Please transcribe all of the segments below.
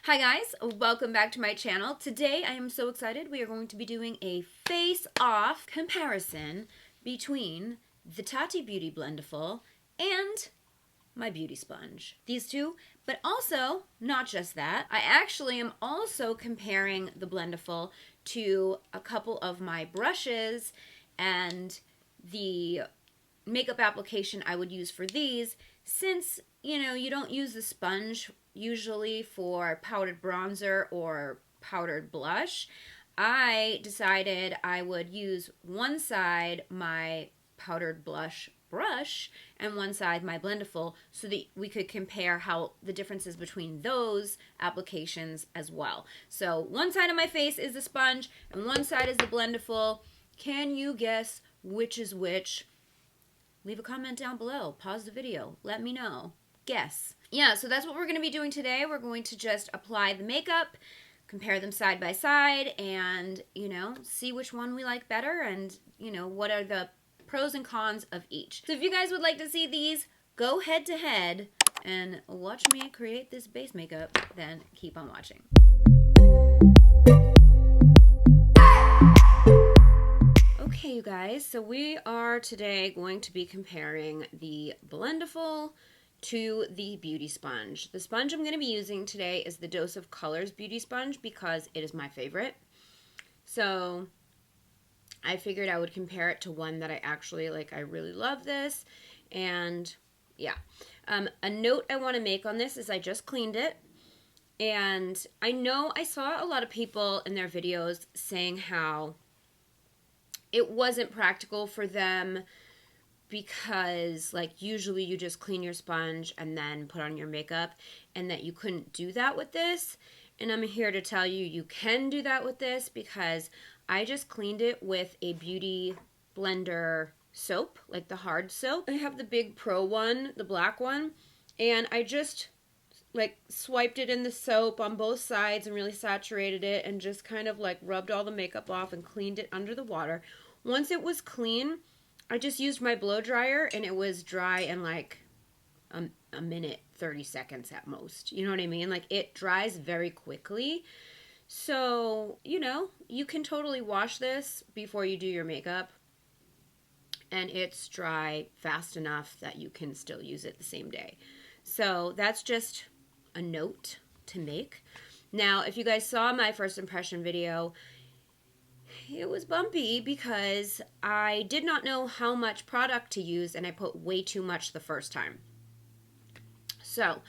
Hi guys, welcome back to my channel. Today I am so excited. We are going to be doing a face-off comparison between the Tati Beauty Blendiful and my beauty sponge. These two, but also not just that. I actually am also comparing the Blendiful to a couple of my brushes and the makeup application I would use for these, since you don't use the sponge usually for powdered bronzer or powdered blush. I decided I would use one side my powdered blush brush and one side my Blendiful, so that we could compare how the differences between those applications as well. So one side of my face is the sponge and one side is the Blendiful. Can you guess which is which? Leave a comment down below. Pause the video. Let me know. Guess. Yeah, so that's what we're going to be doing today. We're going to just apply the makeup, compare them side by side, and, see which one we like better and, what are the pros and cons of each. So if you guys would like to see these go head to head and watch me create this base makeup, then keep on watching. Okay, you guys, so we are today going to be comparing the Blendiful to the beauty sponge. The sponge I'm going to be using today is the Dose of Colors beauty sponge because it is my favorite. So I figured I would compare it to one that I actually like. I really love this. And yeah, a note I want to make on this is I just cleaned it. And I know I saw a lot of people in their videos saying how it wasn't practical for them because, like, usually you just clean your sponge and then put on your makeup, and that you couldn't do that with this. And I'm here to tell you, you can do that with this because I just cleaned it with a Beauty Blender soap, like the hard soap. I have the Big Pro one, the black one, and I just swiped it in the soap on both sides and really saturated it and just kind of rubbed all the makeup off and cleaned it under the water. Once it was clean, I just used my blow dryer and it was dry in a minute, 30 seconds at most. You know what I mean? It dries very quickly. So, you can totally wash this before you do your makeup and it's dry fast enough that you can still use it the same day. So that's just a note to make. Now, if you guys saw my first impression video, it was bumpy because I did not know how much product to use and I put way too much the first time. So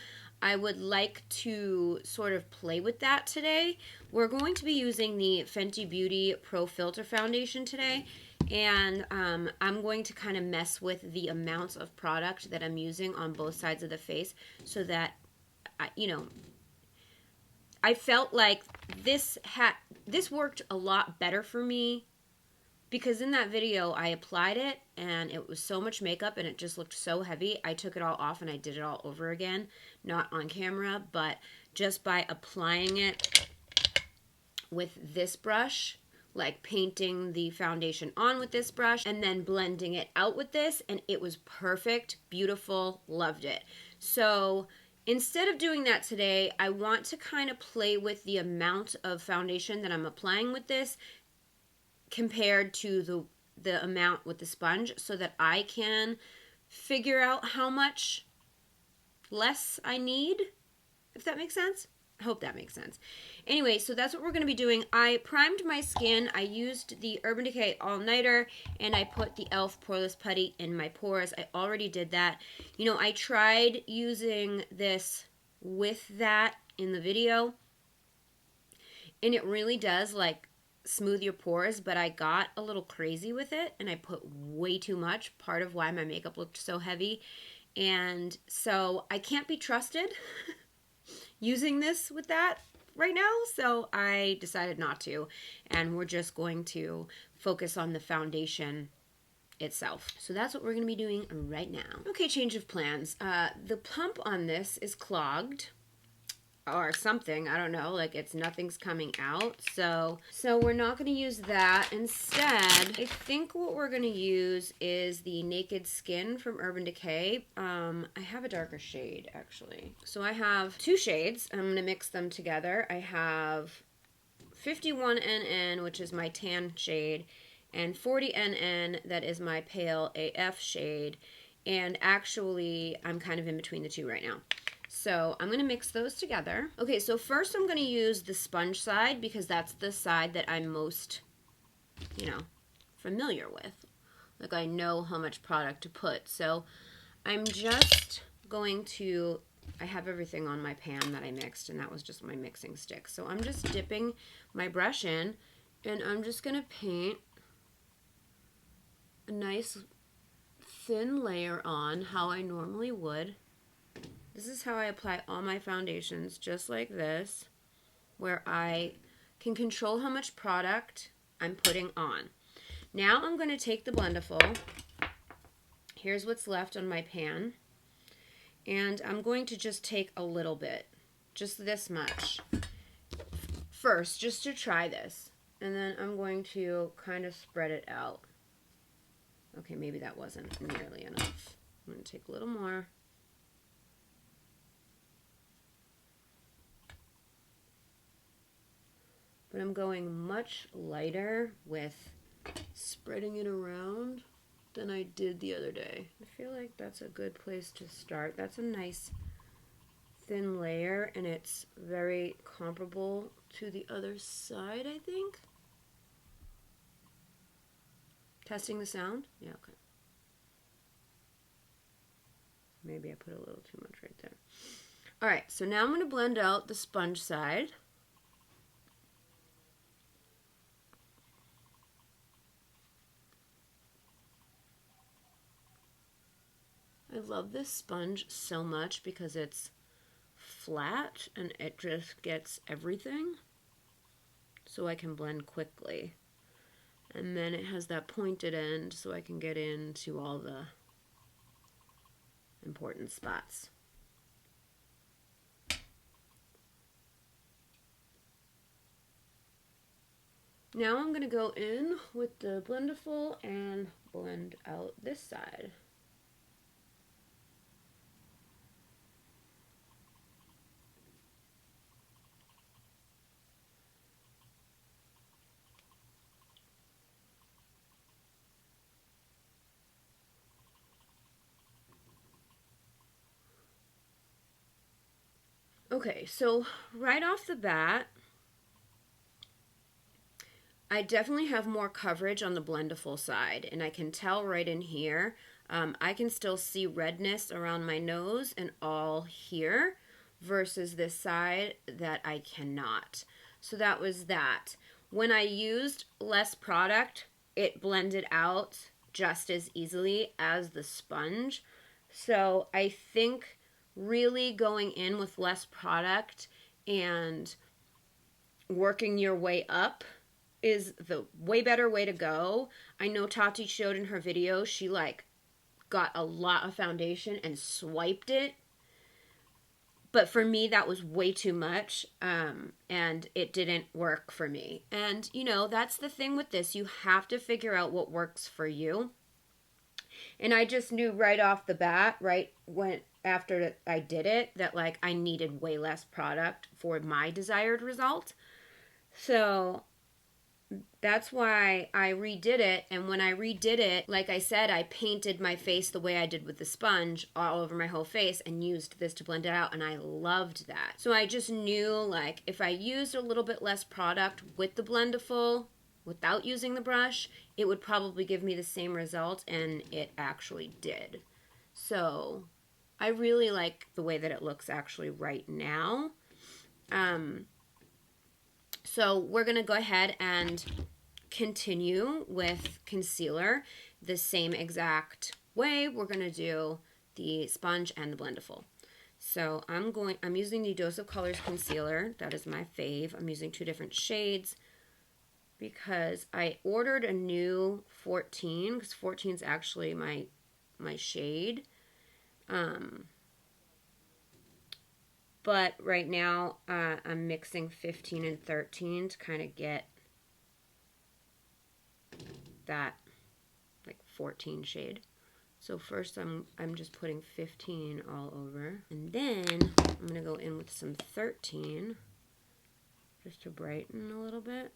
I would like to sort of play with that today. We're going to be using the Fenty Beauty Pro Filter Foundation today, and I'm going to kind of mess with the amounts of product that I'm using on both sides of the face so that, I felt like this worked a lot better for me because in that video I applied it and it was so much makeup and it just looked so heavy. I took it all off and I did it all over again, not on camera, but just by applying it with this brush, like painting the foundation on with this brush and then blending it out with this, and it was perfect, beautiful, loved it. So instead of doing that today, I want to kind of play with the amount of foundation that I'm applying with this compared to the amount with the sponge so that I can figure out how much less I need, if that makes sense. I hope that makes sense. Anyway, so that's what we're going to be doing. I primed my skin. I used the Urban Decay All Nighter, and I put the e.l.f. Poreless Putty in my pores. I already did that. I tried using this with that in the video, and it really does, smooth your pores, but I got a little crazy with it, and I put way too much, part of why my makeup looked so heavy. And so I can't be trusted using this with that right now, so I decided not to, and we're just going to focus on the foundation itself. So that's what we're going to be doing right now. Okay, change of plans. The pump on this is clogged. or something. I don't know, like nothing's coming out. So we're not going to use that. Instead, I think what we're going to use is the Naked Skin from Urban Decay. I have a darker shade actually. So I have 2 shades. I'm going to mix them together. I have 51NN, which is my tan shade, and 40NN, that is my pale AF shade. And actually, I'm kind of in between the two right now. So I'm going to mix those together. Okay, so first I'm going to use the sponge side because that's the side that I'm most, familiar with. Like I know how much product to put. So I'm just going to, I have everything on my pan that I mixed, and that was just my mixing stick. So I'm just dipping my brush in, and I'm just going to paint a nice thin layer on how I normally would. This is how I apply all my foundations, just like this, where I can control how much product I'm putting on. Now I'm going to take the Blendiful. Here's what's left on my pan. And I'm going to just take a little bit, just this much, first, just to try this. And then I'm going to kind of spread it out. Okay, maybe that wasn't nearly enough. I'm going to take a little more. But I'm going much lighter with spreading it around than I did the other day. I feel like that's a good place to start. That's a nice thin layer, and it's very comparable to the other side, I think. Testing the sound? Yeah, okay. Maybe I put a little too much right there. All right, so now I'm going to blend out the sponge side. I love this sponge so much because it's flat and it just gets everything, so I can blend quickly. And then it has that pointed end so I can get into all the important spots. Now I'm going to go in with the Blendiful and blend out this side. Okay, so right off the bat, I definitely have more coverage on the Blendiful side, and I can tell right in here. I can still see redness around my nose and all here versus this side that I cannot. So that was that. When I used less product, it blended out just as easily as the sponge. So I think really going in with less product and working your way up is the way better way to go. I know Tati showed in her video, she got a lot of foundation and swiped it. But for me, that was way too much, and it didn't work for me. And, that's the thing with this. You have to figure out what works for you. And I just knew right off the bat, after I did it, that I needed way less product for my desired result. So that's why I redid it. And when I redid it, like I said, I painted my face the way I did with the sponge all over my whole face and used this to blend it out. And I loved that. So I just knew if I used a little bit less product with the Blendiful, without using the brush, it would probably give me the same result, and it actually did. So I really like the way that it looks actually right now. So we're going to go ahead and continue with concealer the same exact way. We're going to do the sponge and the Blendiful. So I'm using the Dose of Colors concealer. That is my fave. I'm using 2 different shades because I ordered a new 14 because 14 is actually my shade. But right now, I'm mixing 15 and 13 to kind of get that like 14 shade. So first I'm just putting 15 all over, and then I'm gonna go in with some 13 just to brighten a little bit.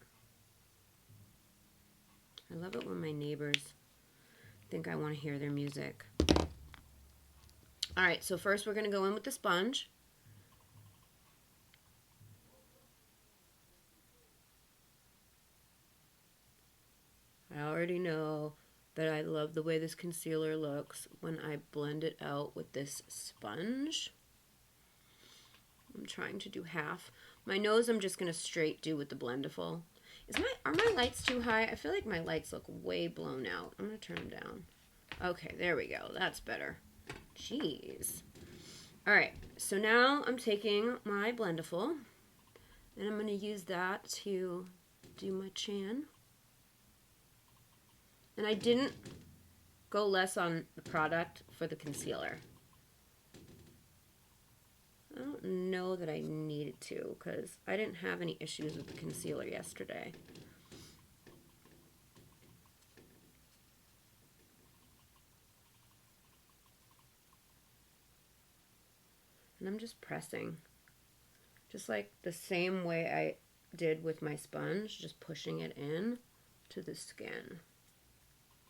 I love it when my neighbors think I want to hear their music. All right, so first we're gonna go in with the sponge. I already know that I love the way this concealer looks when I blend it out with this sponge. I'm trying to do half. My nose I'm just going to straight do with the Blendiful. Are my lights too high? I feel like my lights look way blown out. I'm going to turn them down. Okay, there we go. That's better. Jeez. All right, so now I'm taking my Blendiful, and I'm going to use that to do my chin. And I didn't go less on the product for the concealer. I don't know that I needed to because I didn't have any issues with the concealer yesterday. And I'm just pressing. Just like the same way I did with my sponge, just pushing it in to the skin.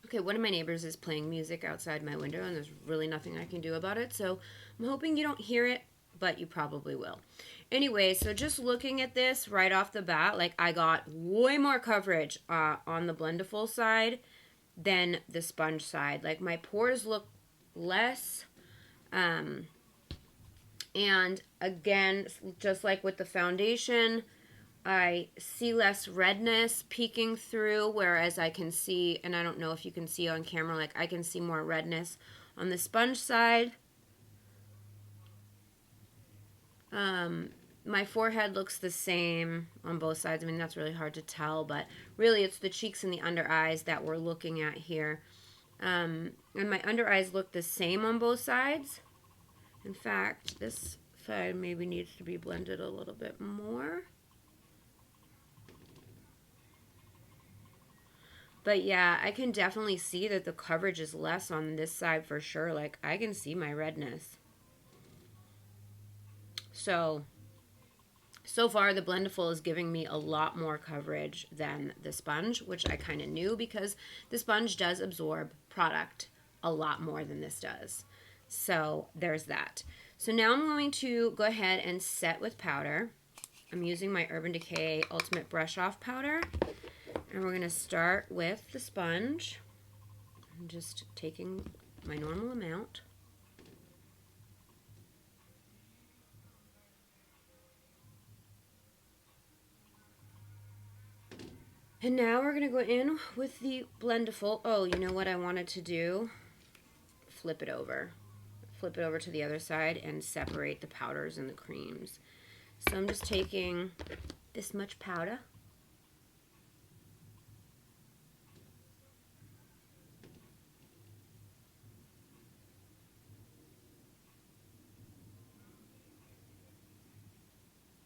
Okay, one of my neighbors is playing music outside my window, and there's really nothing I can do about it, so I'm hoping you don't hear it, but you probably will. Anyway, so just looking at this right off the bat, like I got way more coverage on the Blendiful side than the sponge side. Like my pores look less, and again, just like with the foundation, I see less redness peeking through, whereas I can see, and I don't know if you can see on camera, like I can see more redness on the sponge side. My forehead looks the same on both sides. I mean, that's really hard to tell, but really it's the cheeks and the under eyes that we're looking at here. And my under eyes look the same on both sides. In fact, this side maybe needs to be blended a little bit more. But yeah, I can definitely see that the coverage is less on this side for sure. Like, I can see my redness. So far the Blendiful is giving me a lot more coverage than the sponge, which I kind of knew because the sponge does absorb product a lot more than this does. So there's that. So now I'm going to go ahead and set with powder. I'm using my Urban Decay Ultimate Brush Off Powder. And we're going to start with the sponge. I'm just taking my normal amount. And now we're going to go in with the Blendiful. Oh, you know what I wanted to do? Flip it over. Flip it over to the other side and separate the powders and the creams. So I'm just taking this much powder.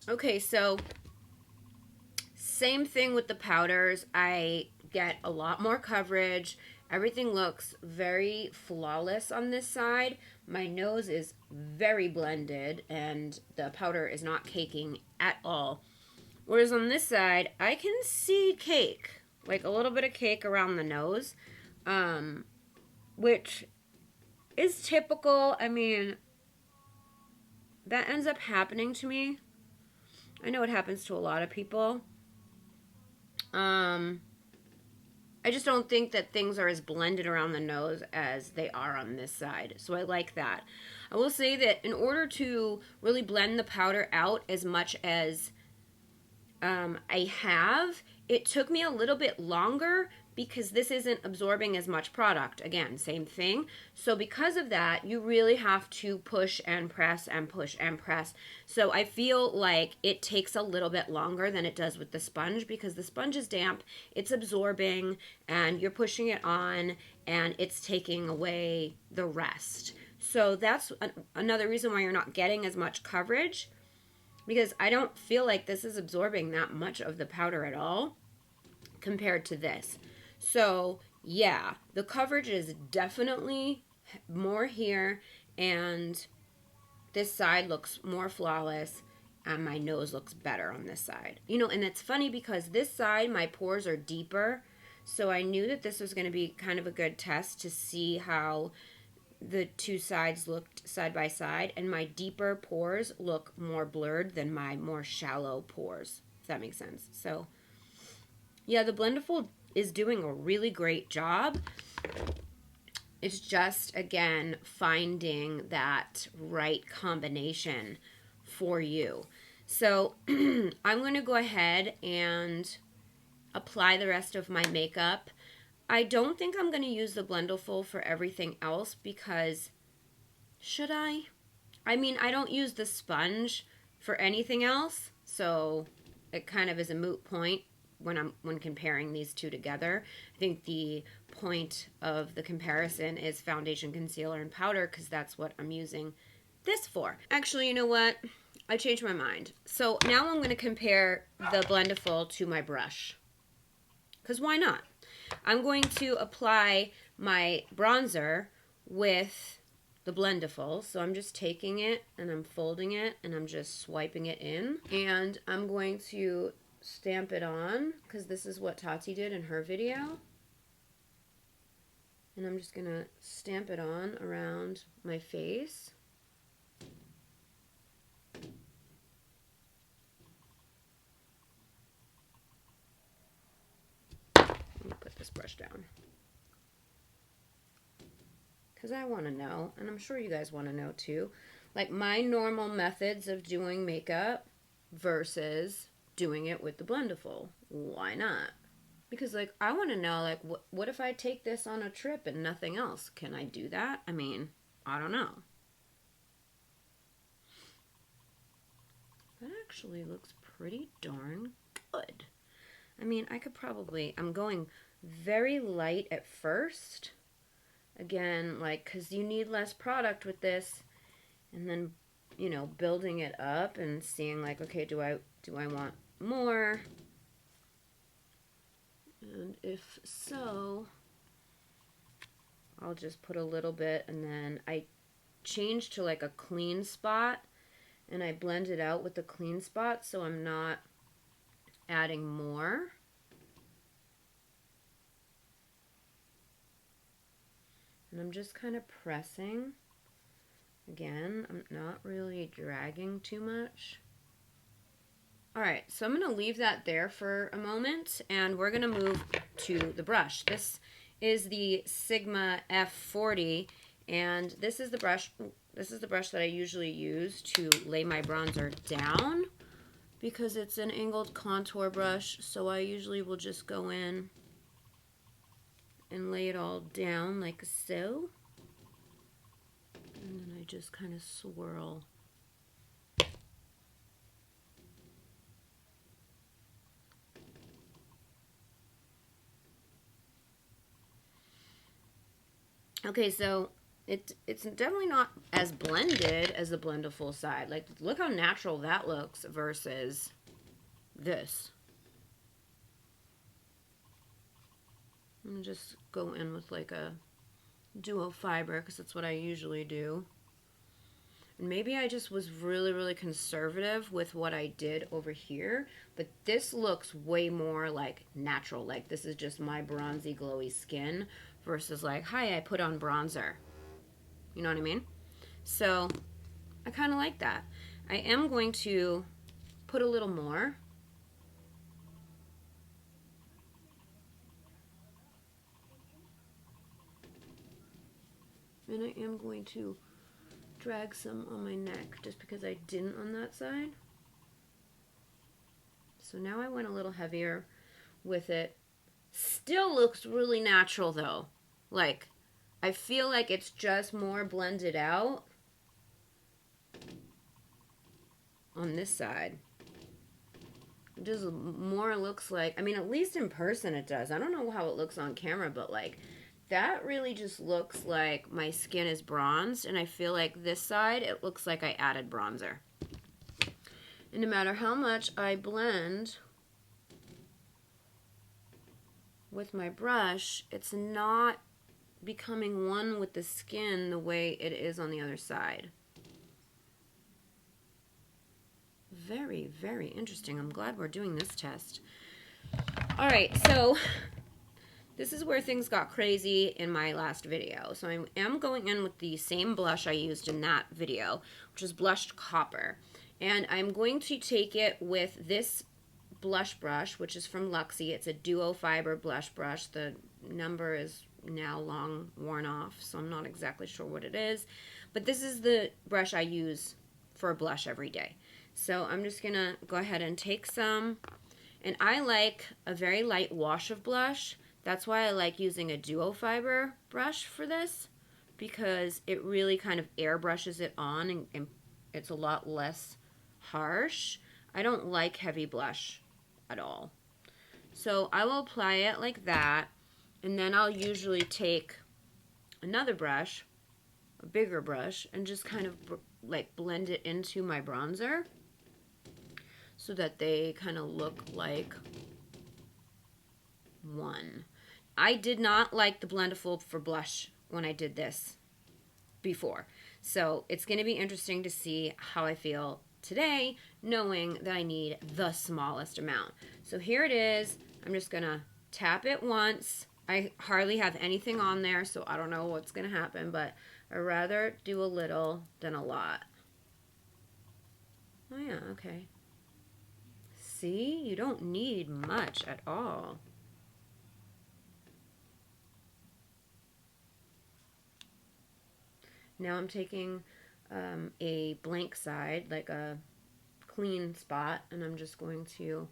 Okay, so same thing with the powders. I get a lot more coverage. Everything looks very flawless on this side. My nose is very blended and the powder is not caking at all. Whereas on this side, I can see cake, like a little bit of cake around the nose, which is typical. I mean, that ends up happening to me. I know it happens to a lot of people. I just don't think that things are as blended around the nose as they are on this side. So I like that. I will say that in order to really blend the powder out as much as I have, it took me a little bit longer because this isn't absorbing as much product. Again, same thing. So because of that, you really have to push and press and push and press. So I feel like it takes a little bit longer than it does with the sponge because the sponge is damp, it's absorbing, and you're pushing it on, and it's taking away the rest. So that's another reason why you're not getting as much coverage. because I don't feel like this is absorbing that much of the powder at all compared to this. So yeah, the coverage is definitely more here, and this side looks more flawless, and my nose looks better on this side. You know, and it's funny because this side, my pores are deeper, so I knew that this was going to be kind of a good test to see how the two sides looked side by side, and my deeper pores look more blurred than my more shallow pores, if that makes sense. So yeah, the Blendiful is doing a really great job. It's just, again, finding that right combination for you. So I'm going to go ahead and apply the rest of my makeup. I don't think I'm going to use the Blendiful for everything else because, should I? I mean, I don't use the sponge for anything else, so it kind of is a moot point when comparing these two together. I think the point of the comparison is foundation, concealer, and powder, because that's what I'm using this for. Actually, you know what? I changed my mind. So now I'm going to compare the Blendiful to my brush, because why not? I'm going to apply my bronzer with the Blendiful. So I'm just taking it and I'm folding it and I'm just swiping it in. And I'm going to stamp it on because this is what Tati did in her video. And I'm just going to stamp it on around my face. Let me put this brush down, because I want to know, and I'm sure you guys want to know too, like my normal methods of doing makeup versus doing it with the Blendiful. Why not? Because like I want to know, like what if I take this on a trip and nothing else? Can I do that? I mean, I don't know. That actually looks pretty darn good. I mean, I could probably, I'm going very light at first. Again, like, because you need less product with this, and then, you know, building it up and seeing like, okay, do I want more? And if so, I'll just put a little bit, and then I change to like a clean spot, and I blend it out with the clean spot so I'm not adding more. And I'm just kind of pressing. Again, I'm not really dragging too much. Alright, so I'm going to leave that there for a moment, and we're going to move to the brush. This is the Sigma F40, and this is the brush that I usually use to lay my bronzer down, because it's an angled contour brush, so I usually will just go in and lay it all down like so. And then I just kind of swirl. Okay, so it's definitely not as blended as the Blendiful side. Like, look how natural that looks versus this. I'm gonna just go in with like a duo fiber because that's what I usually do. And maybe I just was really, really conservative with what I did over here, but this looks way more like natural. Like this is just my bronzy, glowy skin versus like, hi, I put on bronzer. You know what I mean? So I kind of like that. I am going to put a little more. And I am going to drag some on my neck just because I didn't on that side. So now I went a little heavier with it. Still looks really natural though. Like, I feel like it's just more blended out on this side. It just more looks like, I mean, at least in person it does. I don't know how it looks on camera, but like, that really just looks like my skin is bronzed, and I feel like this side, it looks like I added bronzer. And no matter how much I blend with my brush, it's not becoming one with the skin the way it is on the other side. Very, very interesting. I'm glad we're doing this test. All right, so this is where things got crazy in my last video. So I am going in with the same blush I used in that video, which is blushed copper. And I'm going to take it with this blush brush, which is from Luxie. It's a duo fiber blush brush. The number is now long worn off, so I'm not exactly sure what it is. But this is the brush I use for a blush every day. So I'm just going to go ahead and take some. And I like a very light wash of blush. That's why I like using a duo fiber brush for this, because it really kind of airbrushes it on and it's a lot less harsh. I don't like heavy blush at all. So I will apply it like that, and then I'll usually take another brush, a bigger brush, and just kind of like blend it into my bronzer so that they kind of look like one. I did not like the Blendiful for blush when I did this before. So it's going to be interesting to see how I feel today, knowing that I need the smallest amount. So here it is. I'm just going to tap it once. I hardly have anything on there, so I don't know what's going to happen, but I'd rather do a little than a lot. Oh yeah, okay. See, you don't need much at all. Now I'm taking a blank side, like a clean spot, and I'm just going to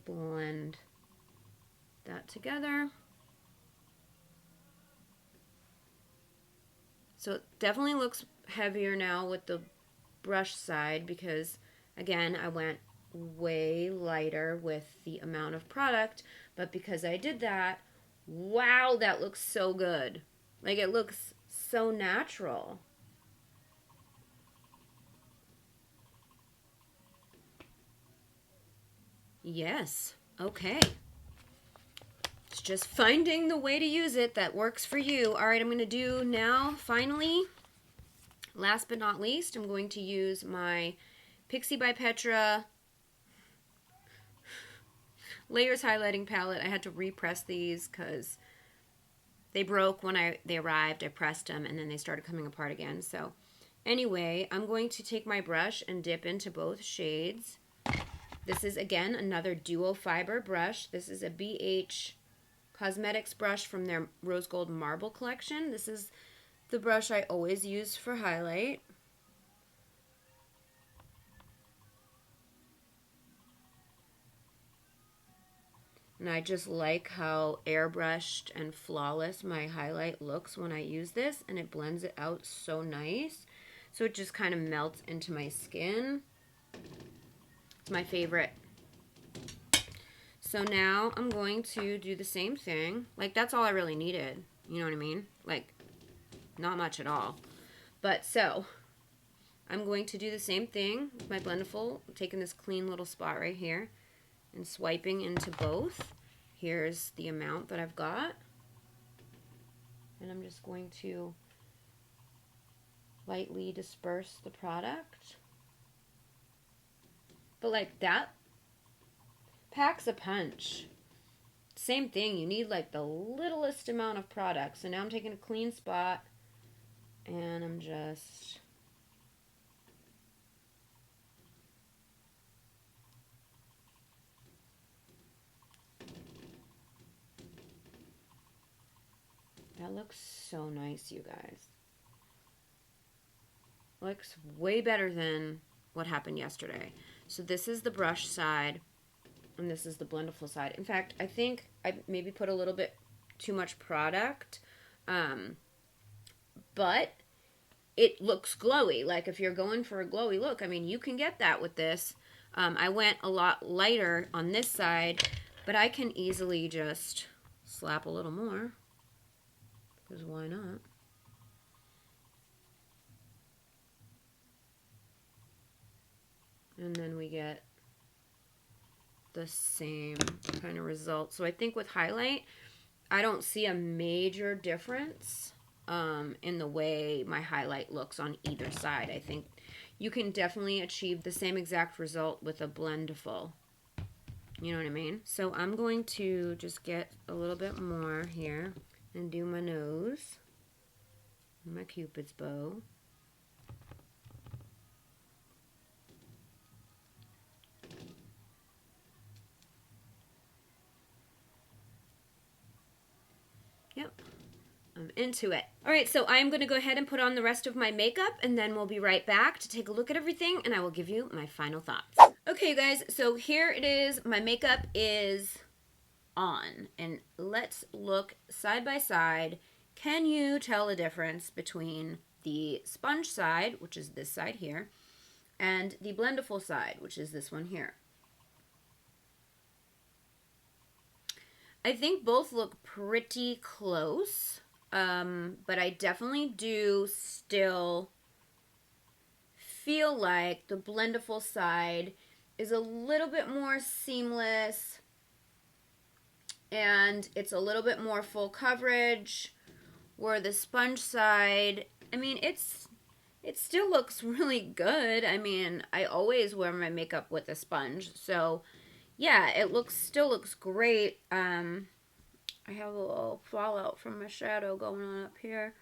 blend that together. So it definitely looks heavier now with the brush side because, again, I went way lighter with the amount of product, but because I did that, wow, that looks so good. Like, it looks so natural. Yes, okay. It's just finding the way to use it that works for you. All right, I'm going to do now, finally, last but not least, I'm going to use my Pixie by Petra Layers Highlighting Palette. I had to repress these because they broke when they arrived. I pressed them and then they started coming apart again. So anyway, I'm going to take my brush and dip into both shades. This is, again, another duo fiber brush. This is a BH Cosmetics brush from their Rose Gold Marble collection. This is the brush I always use for highlight. And I just like how airbrushed and flawless my highlight looks when I use this, and it blends it out so nice. So it just kind of melts into my skin. It's my favorite. So now I'm going to do the same thing. Like, that's all I really needed. You know what I mean? Like, not much at all. But so I'm going to do the same thing with my Blendiful, taking this clean little spot right here and swiping into both. Here's the amount that I've got. And I'm just going to lightly disperse the product. But like that packs a punch. Same thing, you need like the littlest amount of product. So now I'm taking a clean spot and I'm just that looks so nice, you guys. Looks way better than what happened yesterday. So this is the brush side, and this is the Blendiful side. In fact, I think I maybe put a little bit too much product, but it looks glowy. Like, if you're going for a glowy look, I mean, you can get that with this. I went a lot lighter on this side, but I can easily just slap a little more, because why not? And then we get the same kind of result. So I think with highlight, I don't see a major difference in the way my highlight looks on either side. I think you can definitely achieve the same exact result with a Blendiful. You know what I mean? So I'm going to just get a little bit more here and do my nose, my Cupid's bow. Yep. I'm into it. All right, so I'm going to go ahead and put on the rest of my makeup, and then we'll be right back to take a look at everything, and I will give you my final thoughts. Okay, you guys, so here it is. My makeup is on, and let's look side by side. Can you tell the difference between the sponge side, which is this side here, and the Blendiful side, which is this one here? I think both look pretty close. But I definitely do still feel like the Blendiful side is a little bit more seamless and it's a little bit more full coverage, where the sponge side, I mean, it still looks really good. I mean, I always wear my makeup with a sponge, so yeah, it still looks great. I have a little fallout from my shadow going on up here.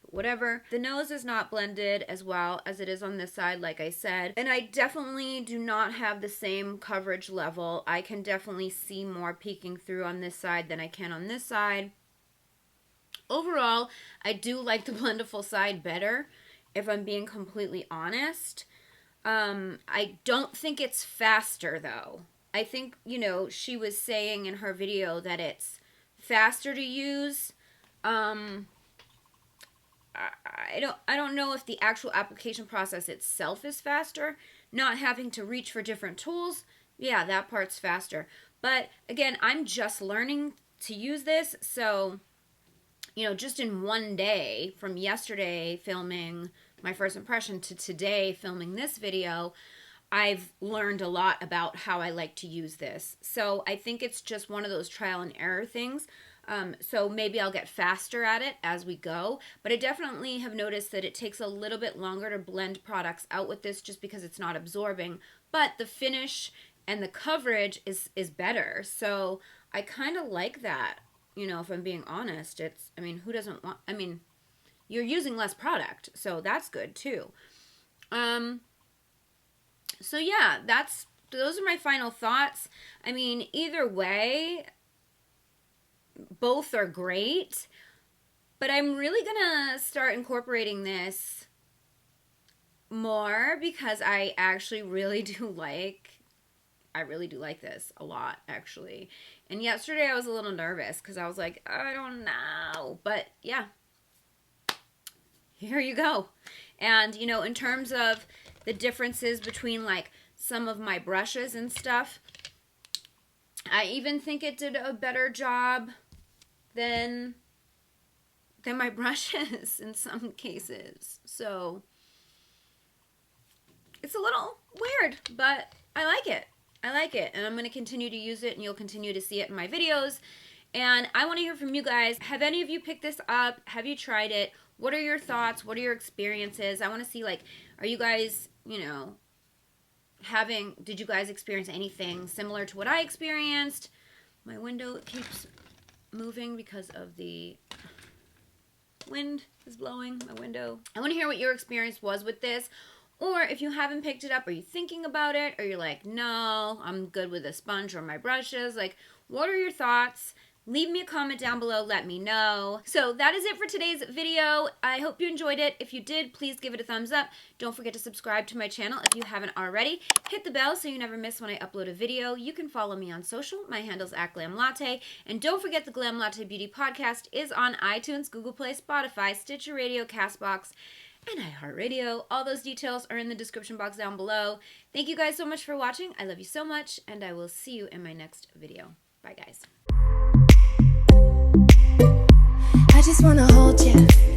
But whatever. The nose is not blended as well as it is on this side, like I said. And I definitely do not have the same coverage level. I can definitely see more peeking through on this side than I can on this side. Overall, I do like the Blendiful side better, if I'm being completely honest. I don't think it's faster, though. I think, you know, she was saying in her video that it's faster to use. I don't know if the actual application process itself is faster. Not having to reach for different tools, yeah, that part's faster. But again, I'm just learning to use this, so you know, just in one day, from yesterday filming my first impression to today filming this video, I've learned a lot about how I like to use this. So I think it's just one of those trial and error things. So maybe I'll get faster at it as we go. But I definitely have noticed that it takes a little bit longer to blend products out with this just because it's not absorbing. But the finish and the coverage is better. So I kind of like that, you know, if I'm being honest. I mean, who doesn't want, I mean, you're using less product, so that's good too. So yeah, those are my final thoughts. I mean, either way, both are great, but I'm really gonna start incorporating this more because I actually really do like this a lot, actually. And yesterday I was a little nervous because I was like, I don't know, but yeah, here you go. And you know, in terms of the differences between like some of my brushes and stuff, I even think it did a better job than my brushes in some cases. So it's a little weird, but I like it. I like it, and I'm going to continue to use it, and you'll continue to see it in my videos. And I want to hear from you guys. Have any of you picked this up? Have you tried it? What are your thoughts? What are your experiences? I want to see, like, are you guys, you know, did you guys experience anything similar to what I experienced? My window keeps moving because of the wind is blowing my window. I want to hear what your experience was with this. Or if you haven't picked it up, are you thinking about it? Or you're like, no, I'm good with a sponge or my brushes. Like, what are your thoughts? Leave me a comment down below. Let me know. So that is it for today's video. I hope you enjoyed it. If you did, please give it a thumbs up. Don't forget to subscribe to my channel if you haven't already. Hit the bell so you never miss when I upload a video. You can follow me on social. My handle's @GlamLatte. And don't forget the Glam Latte Beauty Podcast is on iTunes, Google Play, Spotify, Stitcher Radio, CastBox, and iHeartRadio. All those details are in the description box down below. Thank you guys so much for watching. I love you so much, and I will see you in my next video. Bye, guys. I just wanna hold you.